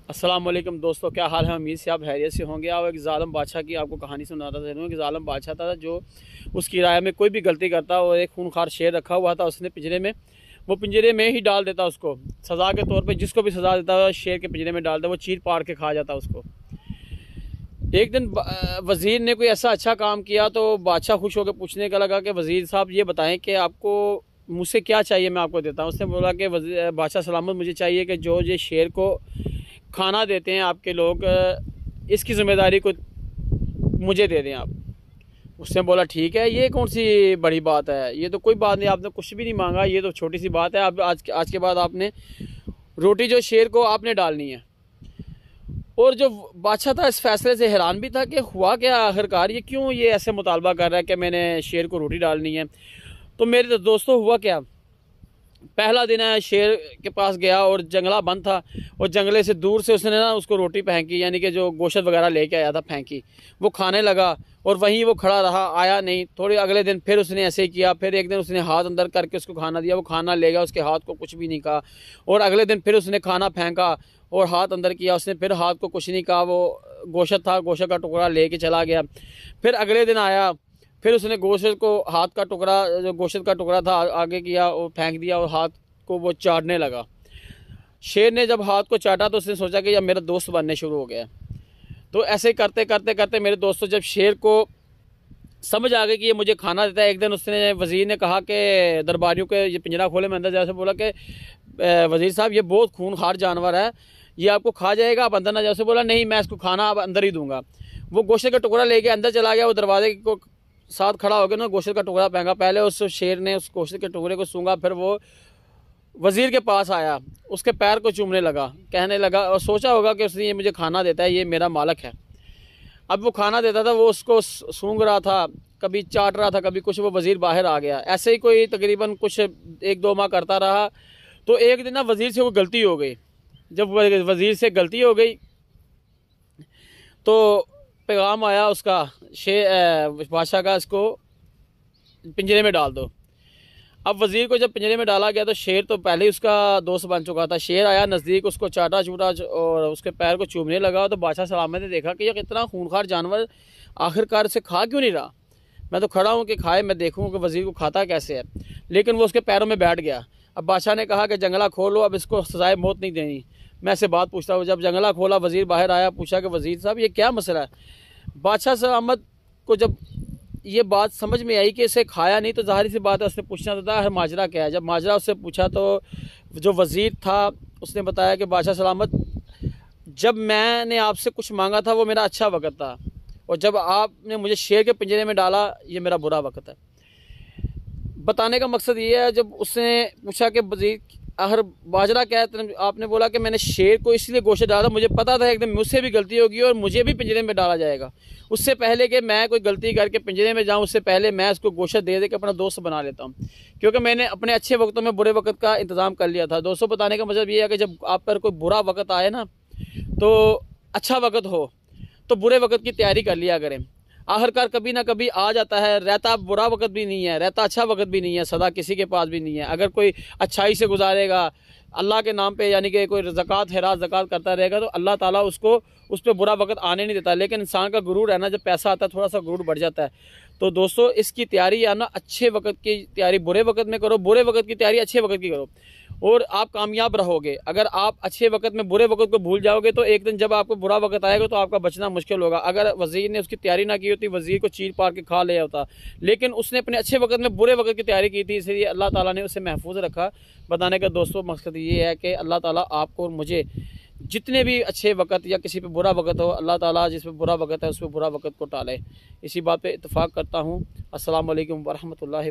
अस्सलाम वालेकुम दोस्तों, क्या हाल है। उम्मीद से आप हैरियत से होंगे। और एक ज़ालिम बादशाह की आपको कहानी सुनाता था। एक ज़ालिम बादशाह था जो उसकी राय में कोई भी गलती करता और एक खूनखार शेर रखा हुआ था उसने पिंजरे में, वो पिंजरे में ही डाल देता उसको सज़ा के तौर पे। जिसको भी सज़ा देता शेर के पिंजरे में डाल देता, वो चीर पाड़ के खा जाता उसको। एक दिन वज़ीर ने कोई ऐसा अच्छा काम किया तो बादशाह खुश होकर पूछने का लगा कि वज़ीर साहब ये बताएं कि आपको मुझसे क्या चाहिए, मैं आपको देता हूँ। उसने बोला कि बादशाह सलामत, मुझे चाहिए कि जो ये शेर को खाना देते हैं आपके लोग, इसकी ज़िम्मेदारी को मुझे दे दें आप। उसने बोला ठीक है, ये कौन सी बड़ी बात है, ये तो कोई बात नहीं, आपने कुछ भी नहीं मांगा, ये तो छोटी सी बात है। अब आज के बाद आपने रोटी जो शेर को आपने डालनी है। और जो बादशाह था इस फैसले से हैरान भी था कि हुआ क्या आखिरकार, ये क्यों ये ऐसे मुतालबा कर रहा है कि मैंने शेर को रोटी डालनी है। तो मेरे दोस्तों हुआ क्या, पहला दिन है, शेर के पास गया और जंगला बंद था और जंगले से दूर से उसने ना उसको रोटी फेंकी, यानी कि जो गोश्त वगैरह लेके आया था फेंकी। वो खाने लगा और वहीं वो खड़ा रहा, आया नहीं। थोड़े अगले दिन फिर उसने ऐसे ही किया। फिर एक दिन उसने हाथ अंदर करके उसको खाना दिया, वो खाना ले गया, उसके हाथ को कुछ भी नहीं कहा। और अगले दिन फिर उसने खाना फेंका और हाथ अंदर किया, उसने फिर हाथ को कुछ नहीं कहा। वो गोश्त था, गोश्त का टुकड़ा लेके चला गया। फिर अगले दिन आया, फिर उसने गोश्त को, हाथ का टुकड़ा, जो गोश्त का टुकड़ा था आगे किया और फेंक दिया और हाथ को वो चाटने लगा। शेर ने जब हाथ को चाटा तो उसने सोचा कि यह मेरा दोस्त बनने शुरू हो गया। तो ऐसे करते करते करते मेरे दोस्तों, जब शेर को समझ आ गई कि ये मुझे खाना देता है, एक दिन उसने, वज़ीर ने कहा कि दरबारियों के ये पिंजरा खोले। मैं अंदर जैसे बोला कि वज़ीर साहब ये बहुत खूनखार जानवर है, ये आपको खा जाएगा, आप अंदर ना जाओ। से बोला नहीं, मैं इसको खाना अब अंदर ही दूंगा। वो गोश्त का टुकड़ा लेके अंदर चला गया। वो दरवाजे को साथ खड़ा हो गया ना, गोश्त का टुकड़ा फेंका। पहले उस शेर ने उस गोश्त के टुकड़े को सूंघा, फिर वो वज़ीर के पास आया, उसके पैर को चूमने लगा, कहने लगा, और सोचा होगा कि उसने ये मुझे खाना देता है, ये मेरा मालिक है। अब वो खाना देता था, वो उसको सूंघ रहा था, कभी चाट रहा था, कभी कुछ। वो वज़ीर बाहर आ गया। ऐसे ही कोई तकरीबन कुछ 1-2 माह करता रहा। तो एक दिन ना वज़ीर से वो गलती हो गई। जब वज़ीर से गलती हो गई तो पैगाम आया उसका, बादशाह का, इसको पिंजरे में डाल दो। अब वज़ीर को जब पिंजरे में डाला गया तो शेर तो पहले ही उसका दोस्त बन चुका था। शेर आया नज़दीक, उसको चाटा चूटा और उसके पैर को चूमने लगा। तो बादशाह सलामत ने देखा कि ये कितना खूनखार जानवर आखिरकार से खा क्यों नहीं रहा। मैं तो खड़ा हूँ कि खाए, मैं देखूँ कि वज़ीर को खाता कैसे है। लेकिन वो उसके पैरों में बैठ गया। अब बादशाह ने कहा कि जंगला खोलो, अब इसको सजाए मौत नहीं देनी। मैं ऐसे बात पूछता हूँ। जब जंगला खोला, वज़ीर बाहर आया, पूछा कि वज़ीर साहब ये क्या मसला है। बादशाह सलामत को जब ये बात समझ में आई कि इसे खाया नहीं, तो जाहिर सी बात है उसने पूछना था हर माजरा क्या है। जब माजरा उससे पूछा तो जो वज़ीर था उसने बताया कि बादशाह सलामत, जब मैंने आपसे कुछ मांगा था वो मेरा अच्छा वक़्त था, और जब आपने मुझे शेर के पिंजरे में डाला ये मेरा बुरा वक़्त है। बताने का मकसद ये है, जब उसने पूछा कि वज़ीर आखिर बाजरा क्या है, आपने बोला कि मैंने शेर को इसलिए गोश्त डाला, मुझे पता था एकदम मुझसे भी गलती होगी और मुझे भी पिंजरे में डाला जाएगा। उससे पहले कि मैं कोई गलती करके पिंजरे में जाऊं, उससे पहले मैं उसको गोश्त दे के अपना दोस्त बना लेता हूं, क्योंकि मैंने अपने अच्छे वक्तों में बुरे वक्त का इंतज़ाम कर लिया था। दोस्तों, बताने का मतलब ये है कि जब आप पर कोई बुरा वक्त आए ना, तो अच्छा वक्त हो तो बुरे वक्त की तैयारी कर लिया करें। आखिरकार कभी ना कभी आ जाता है, रहता बुरा वक्त भी नहीं है, रहता अच्छा वक्त भी नहीं है, सदा किसी के पास भी नहीं है। अगर कोई अच्छाई से गुजारेगा अल्लाह के नाम पे, यानी कि कोई ज़कात खैरात ज़कात करता रहेगा, तो अल्लाह ताला उसको उस पर बुरा वक्त आने नहीं देता। लेकिन इंसान का गुरूर है ना, जब पैसा आता है थोड़ा सा गुरूर बढ़ जाता है। तो दोस्तों, इसकी तैयारी या ना अच्छे वक्त की तैयारी बुरे वक्त में करो, बुरे वक्त की तैयारी अच्छे वक्त की करो, और आप कामयाब रहोगे। अगर आप अच्छे वक्त में बुरे वक्त को भूल जाओगे तो एक दिन जब आपको बुरा वक्त आएगा तो आपका बचना मुश्किल होगा। अगर वज़ीर ने उसकी तैयारी ना की होती, वज़ीर को चीर पार के खा लिया होता, लेकिन उसने अपने अच्छे वक्त में बुरे वक्त की तैयारी की थी, इसलिए अल्लाह ताला ने उसे महफूज रखा। बताने का दोस्तों मकसद ये है कि अल्लाह ताला आपको और मुझे जितने भी अच्छे वक्त या किसी पे बुरा वक्त हो, अल्लाह ताला जिस पे बुरा वक्त है उस पर बुरा वक्त को टाले। इसी बात पे इत्तेफाक करता हूँ। अस्सलाम वालेकुम वरहमतुल्लाहि।